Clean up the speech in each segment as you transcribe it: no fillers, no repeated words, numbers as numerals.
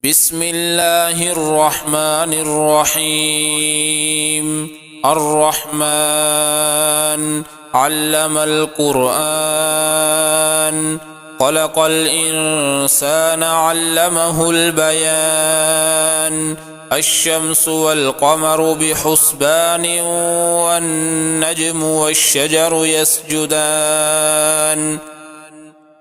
بسم الله الرحمن الرحيم. الرحمن علم القرآن، خلق الإنسان علمه البيان. الشمس والقمر بحسبان، والنجم والشجر يسجدان.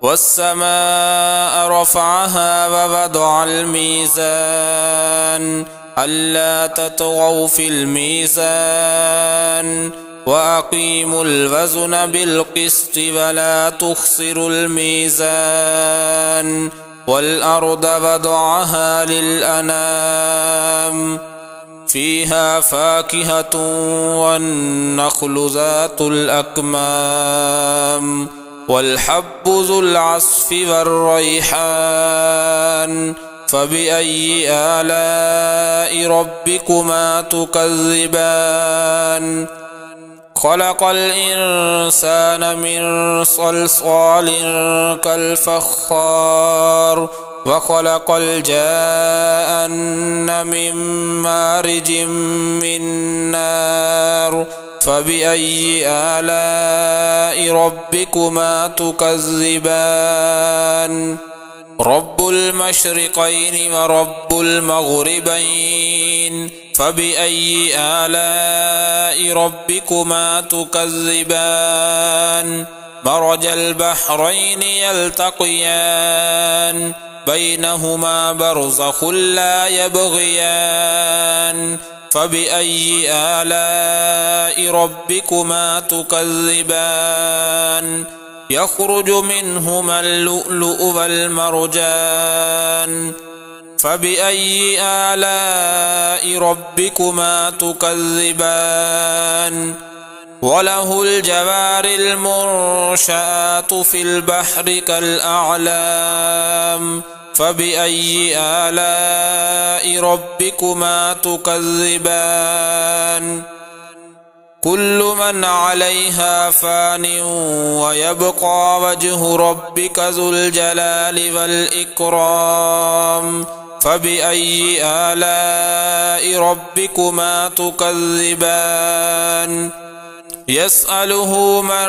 والسماء رفعها ووضع الميزان، ألا تطغوا في الميزان، وأقيموا الوزن بالقسط ولا تخسروا الميزان. والأرض وضعها للأنام، فيها فاكهة والنخل ذات الأكمام، والحب ذو العصف والريحان. فبأي آلاء ربكما تكذبان؟ خلق الإنسان من صلصال كالفخار، وخلق الجان من مارج من نار. فبأي آلاء ربكما تكذبان؟ رب المشرقين ورب المغربين، فبأي آلاء ربكما تكذبان؟ مرج البحرين يلتقيان، بينهما برزخ لا يبغيان. فبأي آلاء ربكما تكذبان؟ يخرج منهما اللؤلؤ والمرجان. فبأي آلاء ربكما تكذبان؟ وله الجوار المنشآت في البحر كالأعلام. فبأي آلاء ربكما تكذبان؟ كل من عليها فان، ويبقى وجه ربك ذو الجلال والإكرام. فبأي آلاء ربكما تكذبان؟ يسأله من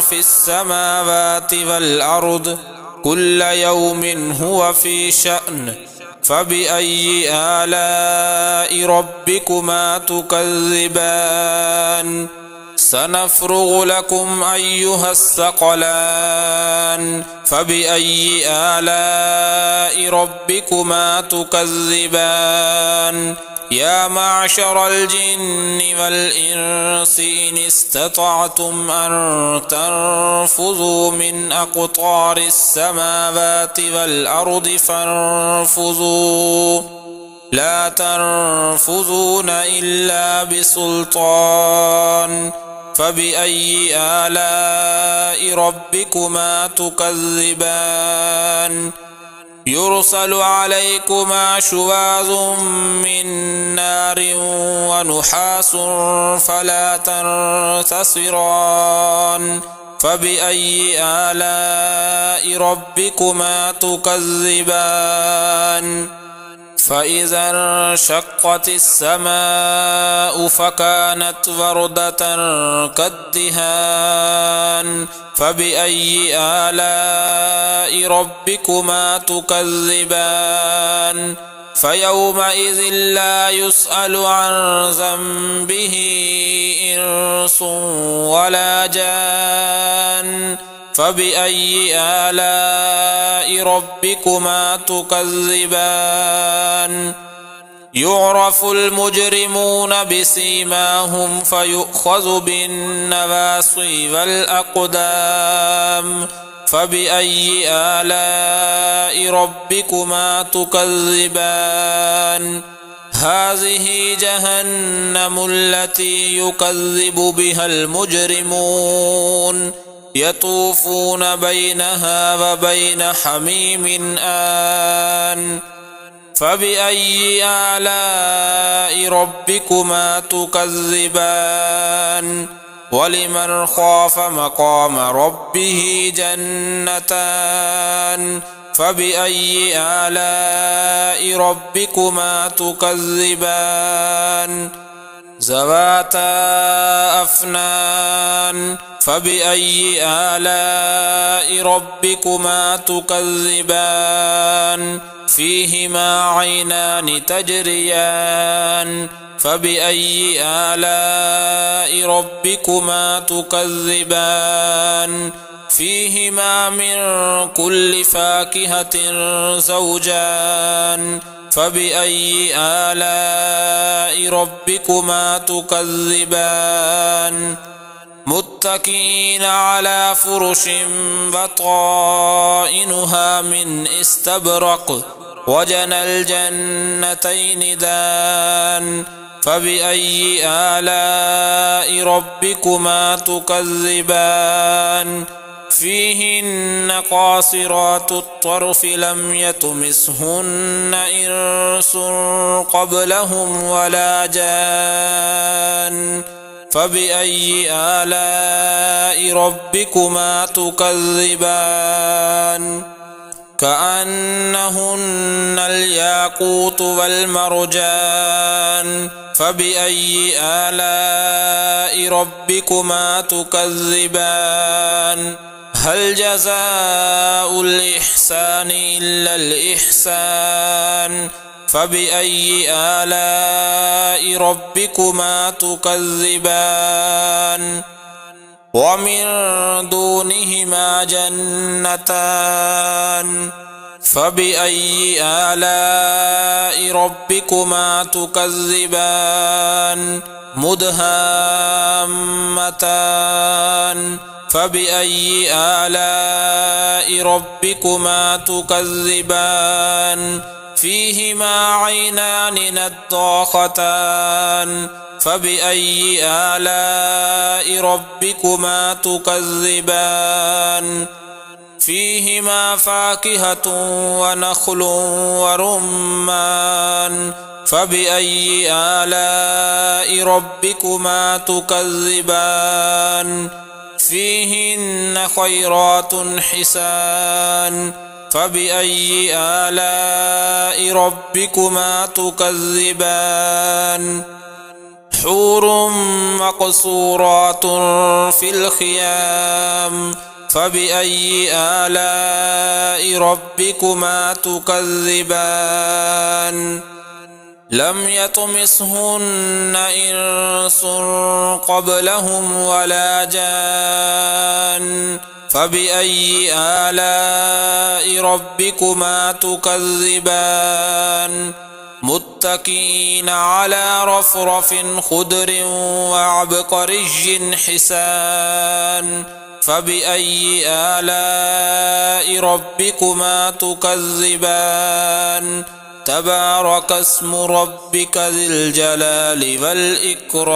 في السماوات والأرض، كل يوم هو في شأن. فبأي آلاء ربكما تكذبان؟ سنفرغ لكم أيها الثقلان. فبأي آلاء ربكما تكذبان؟ يا معشر الجن والإنس إن استطعتم أن تنفذوا من أقطار السماوات والأرض فانفذوا، لا تنفذون إلا بسلطان. فبأي آلاء ربكما تكذبان؟ يرسل عليكما شواظ من نار ونحاس فلا تنتصران. فبأي آلاء ربكما تكذبان؟ فإذا انشقت السماء فكانت وردة كالدهان. فبأي آلاء ربكما تكذبان؟ فيومئذ لا يسأل عن ذنبه إنس ولا جان. فبأي آلاء ربكما تكذبان؟ يعرف المجرمون بسيماهم فيؤخذ بالنواصي والأقدام. فبأي آلاء ربكما تكذبان؟ هذه جهنم التي يكذب بها المجرمون، يطوفون بينها وبين حميم آن. فبأي آلاء ربكما تكذبان؟ ولمن خاف مقام ربه جنتان، فبأي آلاء ربكما تكذبان ذواتا أفنان فبأي آلاء ربكما تكذبان فيهما عينان تجريان فبأي آلاء ربكما تكذبان فيهما من كل فاكهة زوجان فبأي آلاء ربكما تكذبان متكئين على فرش بطائنها من استبرق وجنى الجنتين دان فبأي آلاء ربكما تكذبان فيهن قاصرات الطرف لم يطمثهن إنس قبلهم ولا جان فبأي آلاء ربكما تكذبان كأنهن الياقوت والمرجان فبأي آلاء ربكما تكذبان هل جزاء الإحسان إلا الإحسان فبأي آلاء ربكما تكذبان ومن دونهما جنتان فبأي آلاء ربكما تكذبان مدهامتان فبأي آلاء ربكما تكذبان فيهما عينان نضاختان فبأي آلاء ربكما تكذبان فيهما فاكهة ونخل ورمان فبأي آلاء ربكما تكذبان فيهن خيرات حسان فبأي آلاء ربكما تكذبان حور مقصورات في الخيام فبأي آلاء ربكما تكذبان لم يطمثهن إنس قبلهم ولا جان فبأي آلاء ربكما تكذبان متكئين على رفرف خضر وعبقري حسان فبأي آلاء ربكما تكذبان تبارك اسم ربك ذي الجلال والإكرام